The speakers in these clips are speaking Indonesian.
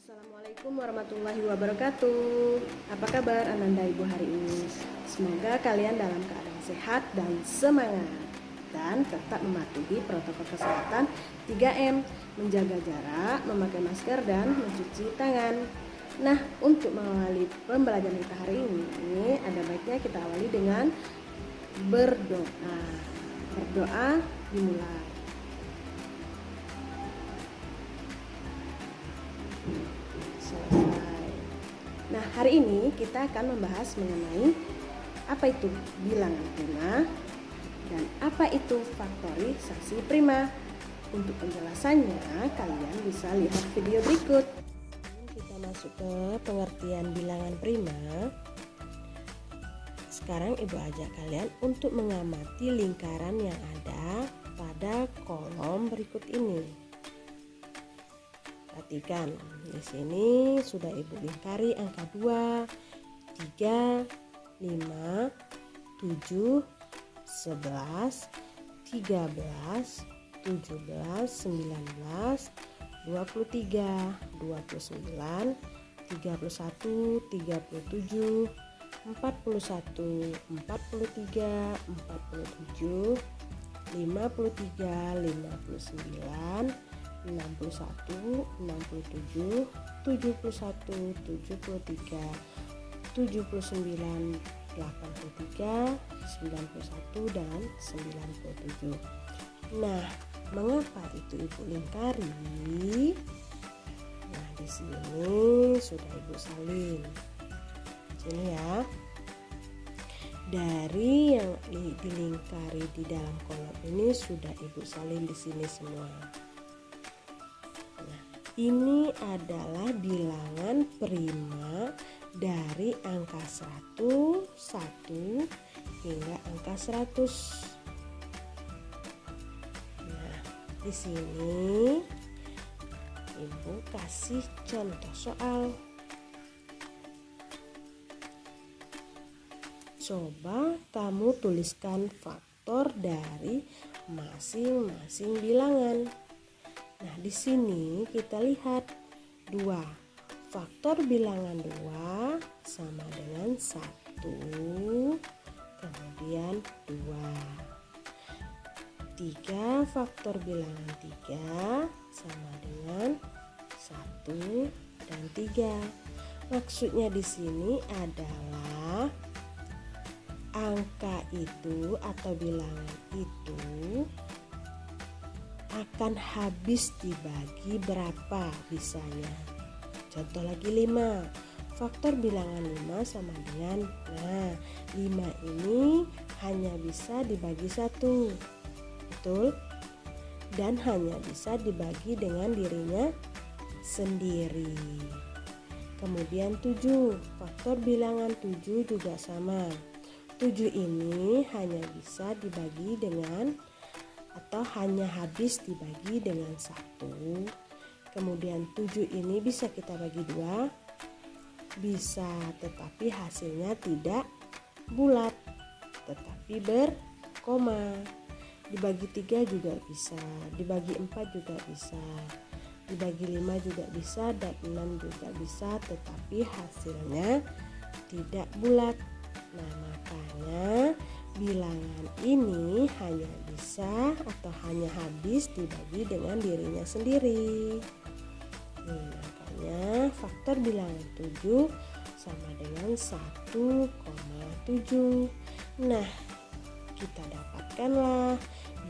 Assalamualaikum warahmatullahi wabarakatuh. Apa kabar Ananda Ibu hari ini? Semoga kalian dalam keadaan sehat dan semangat dan tetap mematuhi protokol kesehatan 3M, menjaga jarak, memakai masker dan mencuci tangan. Nah, untuk mengawali pembelajaran kita hari ini, ada baiknya kita awali dengan berdoa. Berdoa dimulai. Selesai. Nah, hari ini kita akan membahas mengenai apa itu bilangan prima dan apa itu faktorisasi prima. Untuk penjelasannya, kalian bisa lihat video berikut. Kita masuk ke pengertian bilangan prima. Sekarang Ibu ajak kalian untuk mengamati lingkaran yang ada pada kolom berikut ini. Perhatikan, di sini sudah Ibu lingkari angka 2, 3, 5, 7, 11, 13, 17, 19, 23, 29, 31, 37, 41, 43, 47, 53, 59, 61, 67, 71, 73, 79, 83, 91 dan 97. Nah, mengapa itu Ibu lingkari? Nah, di sini sudah Ibu salin. Sini ya. Dari yang dilingkari di dalam kolom ini sudah Ibu salin di sini semua. Ini adalah bilangan prima dari angka 1 hingga angka 100. Nah, di sini Ibu kasih contoh soal. Coba kamu tuliskan faktor dari masing-masing bilangan. Nah, di sini kita lihat 2. Faktor bilangan 2 sama dengan 1, kemudian 2. 3 faktor bilangan 3 sama dengan 1 dan 3. Maksudnya di sini adalah angka itu atau bilangan itu akan habis dibagi berapa bisanya. Contoh lagi 5. Faktor bilangan 5 sama dengan 5 ini hanya bisa dibagi 1. Betul? Dan hanya bisa dibagi dengan dirinya sendiri. Kemudian 7. Faktor bilangan 7 juga sama. 7 ini hanya bisa dibagi dengan atau hanya habis dibagi dengan 1. Kemudian 7 ini bisa kita bagi 2, bisa, tetapi hasilnya tidak bulat tetapi berkoma. Dibagi 3 juga bisa, dibagi 4 juga bisa, dibagi 5 juga bisa, dan 6 juga bisa, tetapi hasilnya tidak bulat. Nah, makanya bilangan ini hanya bisa atau hanya habis dibagi dengan dirinya sendiri. Makanya faktor bilangan 7 sama dengan 1,7. Nah, kita dapatkanlah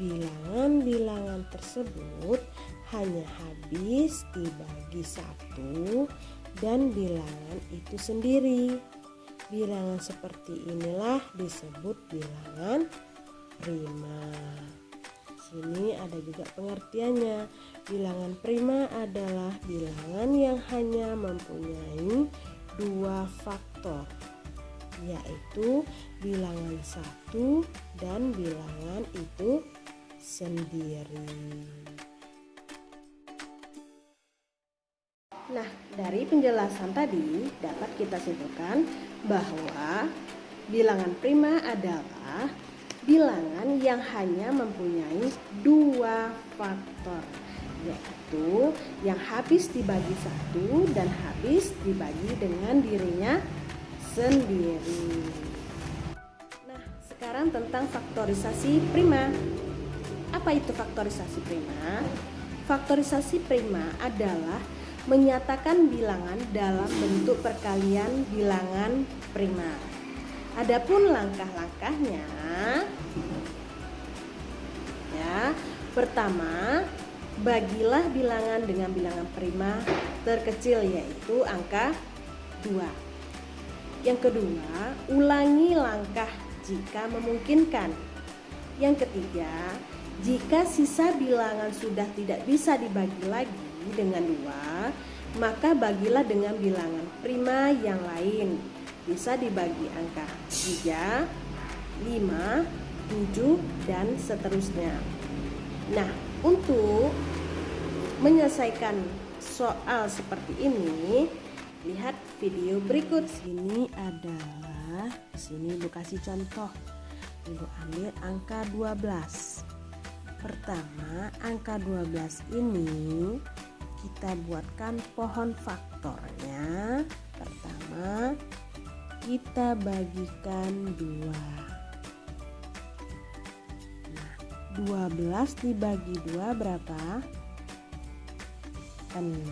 bilangan-bilangan tersebut hanya habis dibagi 1 dan bilangan itu sendiri. Bilangan seperti inilah disebut bilangan prima. Sini ada juga pengertiannya. Bilangan prima adalah bilangan yang hanya mempunyai 2 faktor, yaitu bilangan 1 dan bilangan itu sendiri. Nah, dari penjelasan tadi dapat kita simpulkan bahwa bilangan prima adalah bilangan yang hanya mempunyai 2 faktor, yaitu itu yang habis dibagi 1 dan habis dibagi dengan dirinya sendiri. Nah, sekarang tentang faktorisasi prima. Apa itu faktorisasi prima? Faktorisasi prima adalah menyatakan bilangan dalam bentuk perkalian bilangan prima. Adapun langkah-langkahnya, ya, pertama, bagilah bilangan dengan bilangan prima terkecil, yaitu angka 2. Yang kedua, ulangi langkah jika memungkinkan. Yang ketiga, jika sisa bilangan sudah tidak bisa dibagi lagi dengan 2, maka bagilah dengan bilangan prima yang lain. Bisa dibagi angka 3, 5, 7, dan seterusnya. Nah, untuk menyelesaikan soal seperti ini, lihat video berikut. Sini Ibu kasih contoh. Ibu ambil angka 12. Pertama, angka 12 ini kita buatkan pohon faktornya. Pertama, kita bagikan 2. Nah, 12 dibagi 2 berapa? 6.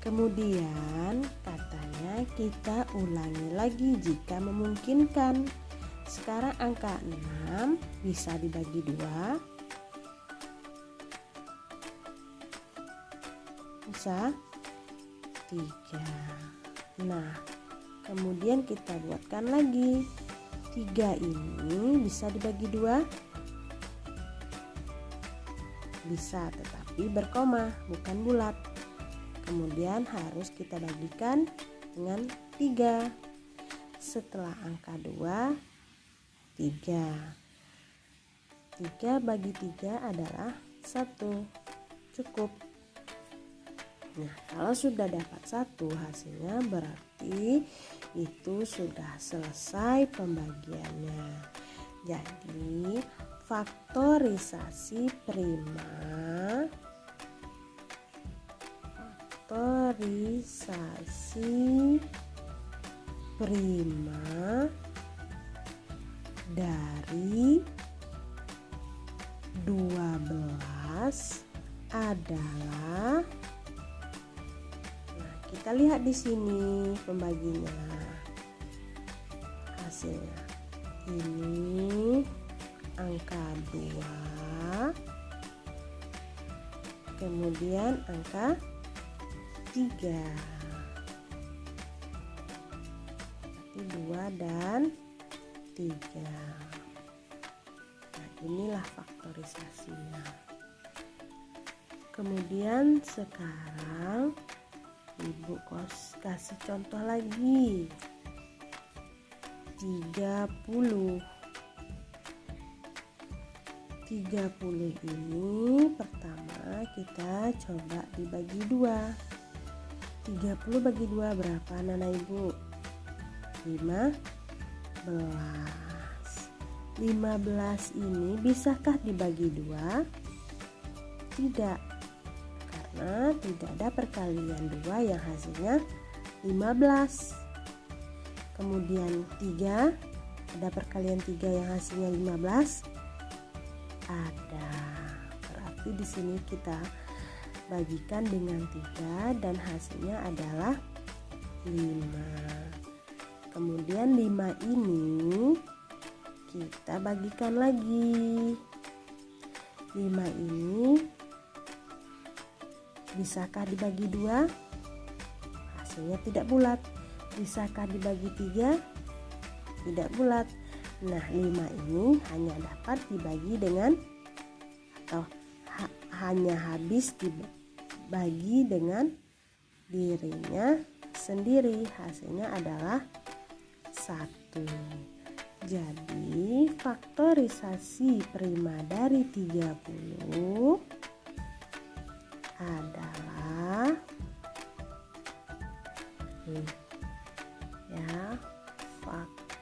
Kemudian katanya kita ulangi lagi jika memungkinkan. Sekarang angka 6 bisa dibagi 2. Bisa 3. Nah, kemudian kita buatkan lagi. 3 ini bisa dibagi 2? Bisa, tetapi berkoma, bukan bulat. Kemudian harus kita bagikan dengan 3. Setelah angka 2, 3. 3 bagi 3 adalah 1. Cukup. Nah, kalau sudah dapat 1 hasilnya, berarti itu sudah selesai pembagiannya. Jadi, faktorisasi prima dari 12 adalah, nah, kita lihat di sini pembaginya, hasilnya. Ini angka 2, kemudian angka 3. 2 dan 3. Nah, inilah faktorisasinya. Kemudian sekarang Ibu kasih contoh lagi. 30. 30 ini pertama kita coba dibagi 2. 30 bagi 2 berapa Nana Ibu? 15. 15 ini bisakah dibagi 2? Tidak, karena tidak ada perkalian 2 yang hasilnya 15. Kemudian 3, ada perkalian 3 yang hasilnya 15? Ada. Berarti di sini kita bagikan dengan 3 dan hasilnya adalah 5. Kemudian 5 ini kita bagikan lagi. 5 ini bisakah dibagi 2? Hasilnya tidak bulat. Bisakah dibagi 3? Tidak bulat. Nah, 5 ini hanya dapat dibagi dengan, atau hanya habis dibagi dengan dirinya sendiri. Hasilnya adalah 1. Jadi faktorisasi prima dari 30 adalah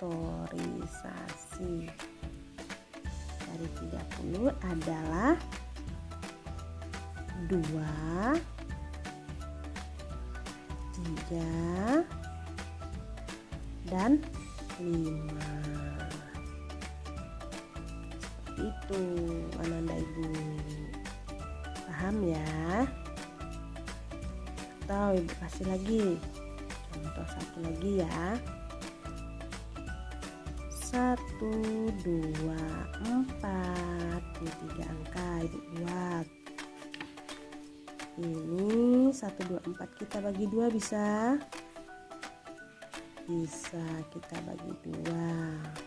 faktorisasi dari 30 adalah 2, 3, dan 5. Seperti itu Ananda Ibu. Paham ya? Atau Ibu kasih lagi contoh satu lagi ya. 1, 2, 4. Ini 3 angka Ibu buat. Ini 1, 2, 4 kita bagi 2 bisa? Bisa, kita bagi 2.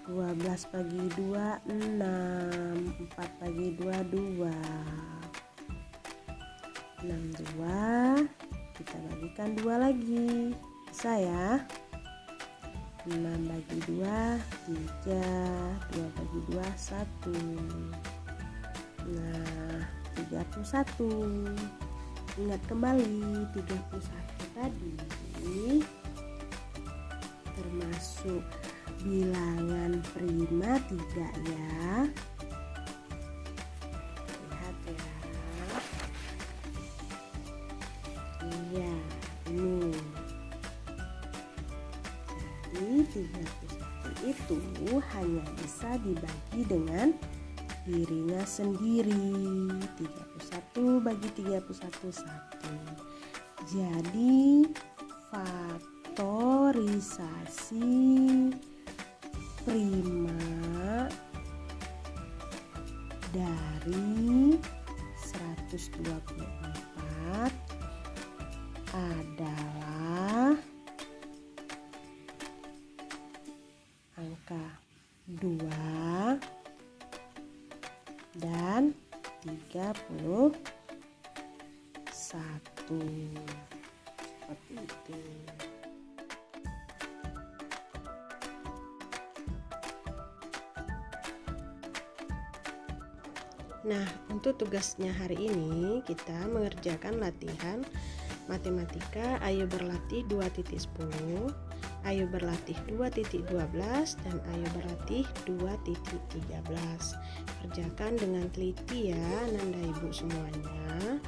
12 bagi 2, 6. 4 bagi 2, 2. 6, 2. Kita bagikan 2 lagi. Bisa ya? 6 bagi 2, 3. 2 bagi 2, 1. Nah, 31. Ingat kembali 31 tadi termasuk bilangan prima tidak ya? Lihat ya. Iya, ini. Jadi 31 itu hanya bisa dibagi dengan dirinya sendiri. 31 bagi 31, 1. Jadi faktorisasi prima dari 124 adalah angka 2 dan 31. Seperti itu. Nah, untuk tugasnya hari ini kita mengerjakan latihan matematika ayo berlatih 2.10, ayo berlatih 2.12, dan ayo berlatih 2.13. Kerjakan dengan teliti ya Nanda Ibu semuanya.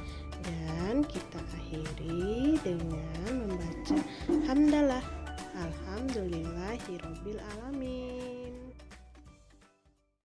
Dan kita akhiri dengan membaca hamdalah alhamdulillahirabbil alamin.